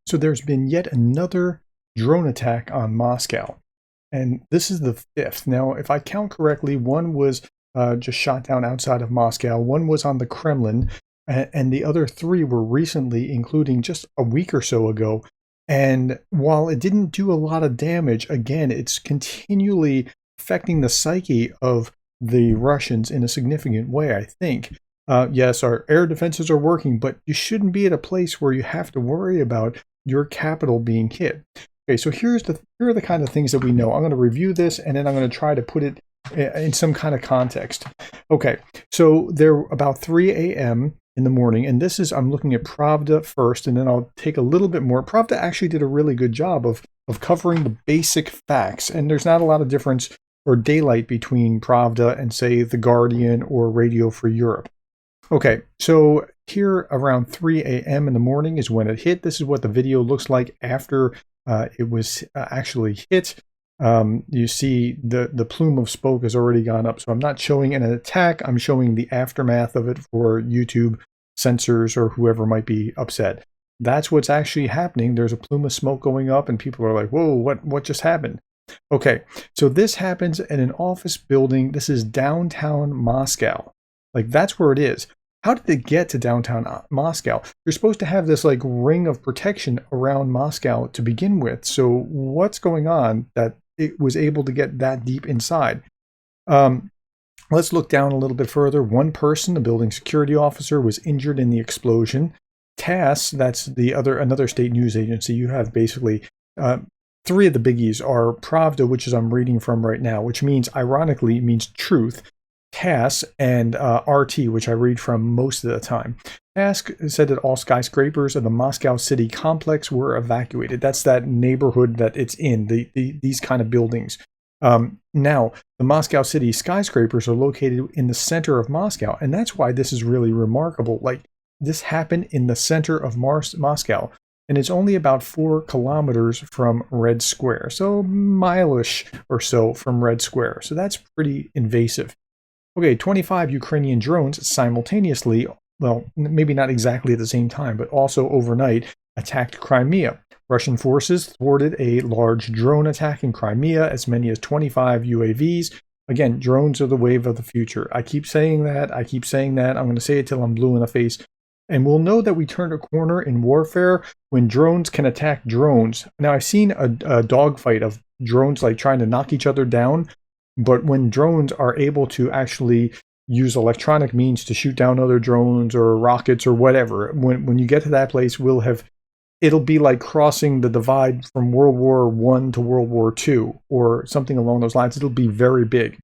So there's been yet another drone attack on Moscow, and this is the fifth. Now, if I count correctly, one was just shot down outside of Moscow, one was on the Kremlin, and the other three were recently, including just a week or so ago. And while it didn't do a lot of damage, again, it's continually affecting the psyche of the Russians in a significant way, I think. Yes, our air defenses are working, but you shouldn't be at a place where you have to worry about your capital being hit. Okay, so here are the kind of things that we know. I'm going to review this, and then I'm going to try to put it in some kind of context. Okay, so they're about 3 a.m. in the morning, and this is, I'm looking at Pravda first, and then I'll take a little bit more. Pravda actually did a really good job of covering the basic facts, and there's not a lot of difference or daylight between Pravda and, say, The Guardian or Radio Free Europe. Okay, so here around 3 a.m. in the morning is when it hit. This is what the video looks like after it was actually hit. You see the plume of smoke has already gone up. So I'm not showing an attack. I'm showing the aftermath of it for YouTube censors or whoever might be upset. That's what's actually happening. There's a plume of smoke going up and people are like, whoa, what just happened? Okay, so this happens in an office building. This is downtown Moscow. Like, that's where it is. How did it get to downtown Moscow? You're supposed to have this like ring of protection around Moscow to begin with. So what's going on that it was able to get that deep inside? Let's look down a little bit further. One person, a building security officer, was injured in the explosion. TASS, that's another state news agency. You have basically three of the biggies are Pravda, which is I'm reading from right now, which means, ironically, means truth. TASS and RT, which I read from most of the time. TASS said that all skyscrapers of the Moscow city complex were evacuated. That's that neighborhood that it's in, these kind of buildings. Now, the Moscow city skyscrapers are located in the center of Moscow, and that's why this is really remarkable. Like, this happened in the center of Moscow, and it's only about 4 kilometers from Red Square, so mile-ish or so from Red Square. So that's pretty invasive. Okay, 25 Ukrainian drones simultaneously, well, maybe not exactly at the same time, but also overnight, attacked Crimea. Russian forces thwarted a large drone attack in Crimea, as many as 25 UAVs. Again, drones are the wave of the future. I keep saying that. I'm going to say it till I'm blue in the face. And we'll know that we turned a corner in warfare when drones can attack drones. Now, I've seen a dogfight of drones like trying to knock each other down. But when drones are able to actually use electronic means to shoot down other drones or rockets or whatever, when you get to that place, it'll be like crossing the divide from World War I to World War II or something along those lines. It'll be very big.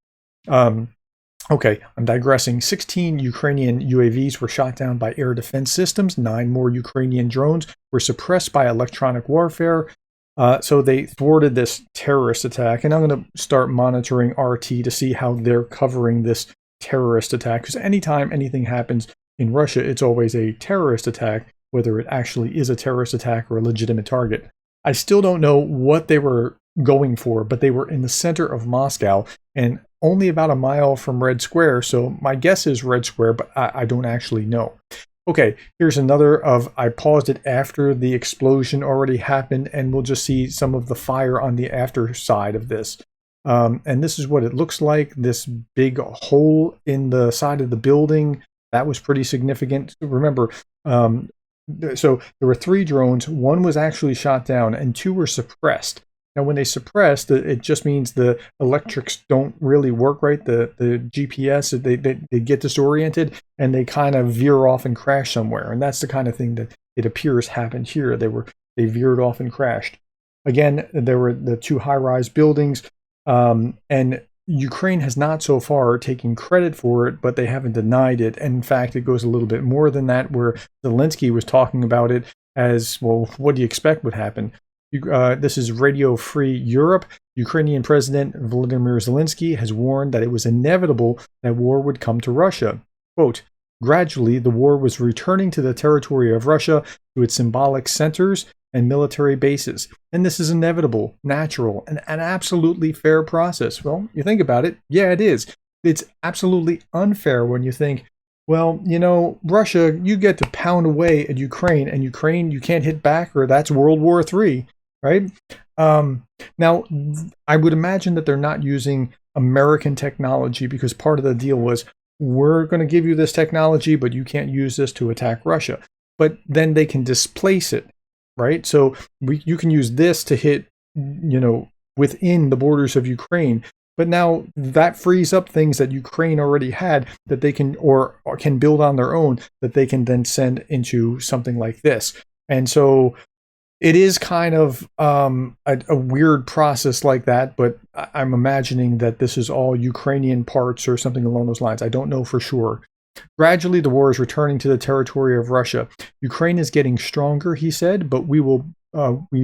Okay, I'm digressing. 16 Ukrainian UAVs were shot down by air defense systems. 9 more Ukrainian drones were suppressed by electronic warfare. So they thwarted this terrorist attack, and I'm going to start monitoring RT to see how they're covering this terrorist attack, because anytime anything happens in Russia, it's always a terrorist attack, whether it actually is a terrorist attack or a legitimate target. I still don't know what they were going for, but they were in the center of Moscow and only about a mile from Red Square, so my guess is Red Square, but I don't actually know. Okay, here's another I paused it after the explosion already happened, and we'll just see some of the fire on the after side of this. And this is what it looks like, this big hole in the side of the building. That was pretty significant. Remember, so there were 3 drones. 1 was actually shot down, and 2 were suppressed. Now, when they suppressed, it just means the electrics don't really work right. The GPS, they get disoriented and they kind of veer off and crash somewhere. And that's the kind of thing that it appears happened here. They veered off and crashed. Again, there were the 2 high-rise buildings, and Ukraine has not so far taken credit for it, but they haven't denied it. And in fact, it goes a little bit more than that, where Zelensky was talking about it as, well, what do you expect would happen? This is Radio Free Europe. Ukrainian President Volodymyr Zelensky has warned that it was inevitable that war would come to Russia. Quote, gradually, the war was returning to the territory of Russia, to its symbolic centers and military bases. And this is inevitable, natural, and an absolutely fair process. Well, you think about it, yeah, it is. It's absolutely unfair when you think, well, you know, Russia, you get to pound away at Ukraine, and Ukraine, you can't hit back, or that's World War III, right? Now, I would imagine that they're not using American technology, because part of the deal was, we're going to give you this technology, but you can't use this to attack Russia. But then they can displace it, right? So you can use this to hit, you know, within the borders of Ukraine. But now that frees up things that Ukraine already had that they can, or can build on their own, that they can then send into something like this. And so it is kind of a weird process like that, but I'm imagining that this is all Ukrainian parts or something along those lines. I don't know for sure. Gradually, the war is returning to the territory of Russia. Ukraine is getting stronger, he said, but we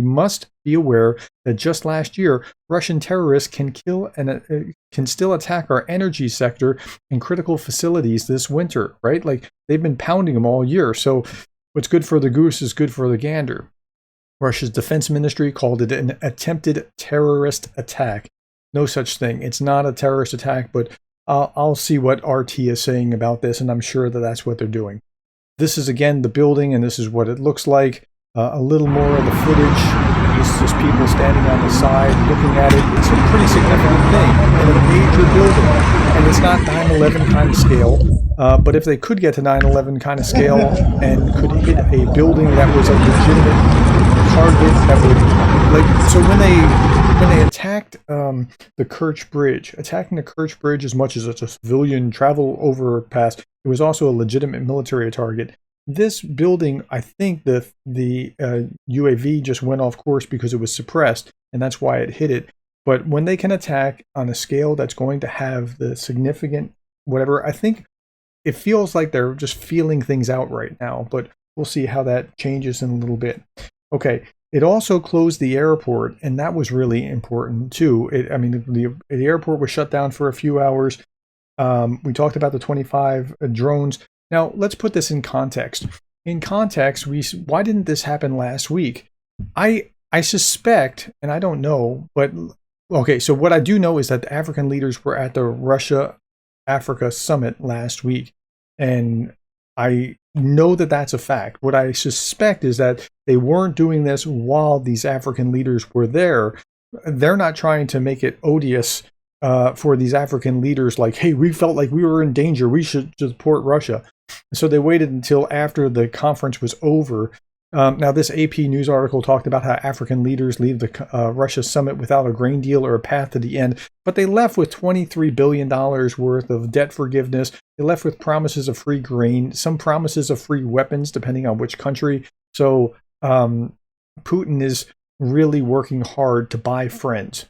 must be aware that just last year, Russian terrorists can kill and can still attack our energy sector and critical facilities this winter, right? Like, they've been pounding them all year. So what's good for the goose is good for the gander. Russia's defense ministry called it an attempted terrorist attack. No such thing. It's not a terrorist attack, but I'll see what RT is saying about this, and I'm sure that that's what they're doing. This is, again, the building, and this is what it looks like. A little more of the footage. This is just people standing on the side looking at it. It's a pretty significant thing in a major building, and it's not 9/11 kind of scale. But if they could get to 9/11 kind of scale and could hit a building that was a legitimate target, that would, like, so when they attacked the Kerch Bridge, attacking the Kerch Bridge as much as a civilian travel overpass, it was also a legitimate military target. This building, I think the UAV just went off course because it was suppressed, and that's why it hit it. But when they can attack on a scale that's going to have the significant whatever, I think it feels like they're just feeling things out right now, but we'll see how that changes in a little bit. Okay, it also closed the airport, and that was really important too. The airport was shut down for a few hours. We talked about the 25 drones. Now, let's put this in context. In context, why didn't this happen last week? I suspect, and I don't know, but okay, so what I do know is that the African leaders were at the Russia-Africa summit last week, and I know that that's a fact. What I suspect is that they weren't doing this while these African leaders were there. They're not trying to make it odious for these African leaders, like, hey, we felt like we were in danger, we should support Russia. So they waited until after the conference was over. Now, this AP news article talked about how African leaders leave the Russia summit without a grain deal or a path to the end, but they left with $23 billion worth of debt forgiveness. They left with promises of free grain, some promises of free weapons, depending on which country. So Putin is really working hard to buy friends.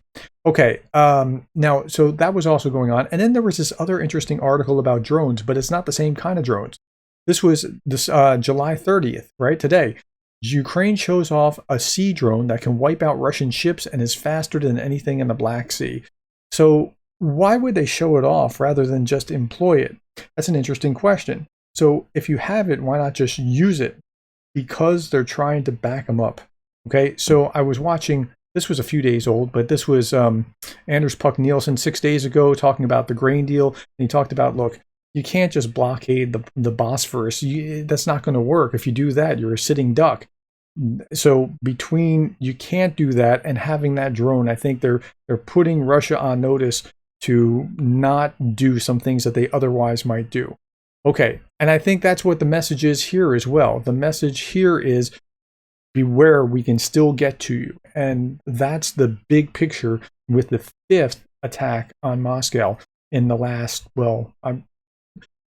Okay, now, so that was also going on. And then there was this other interesting article about drones, but it's not the same kind of drones. This was July 30th, right, today. Ukraine shows off a sea drone that can wipe out Russian ships and is faster than anything in the Black Sea. So why would they show it off rather than just employ it? That's an interesting question. So if you have it, why not just use it? Because they're trying to back them up. Okay, so I was watching, this was a few days old, but this was Anders Puck Nielsen 6 days ago talking about the grain deal. And he talked about, look, you can't just blockade the Bosphorus. That's not going to work. If you do that, you're a sitting duck. So you can't do that, and having that drone, I think they're putting Russia on notice to not do some things that they otherwise might do. Okay, and I think that's what the message is here as well. The message here is, beware, we can still get to you. And that's the big picture with the 5th attack on Moscow in the last,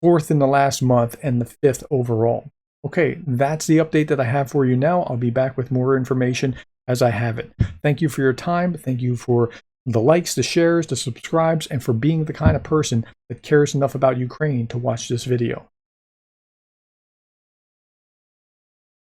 fourth in the last month and the 5th overall. Okay, that's the update that I have for you now. I'll be back with more information as I have it. Thank you for your time. Thank you for the likes, the shares, the subscribes, and for being the kind of person that cares enough about Ukraine to watch this video.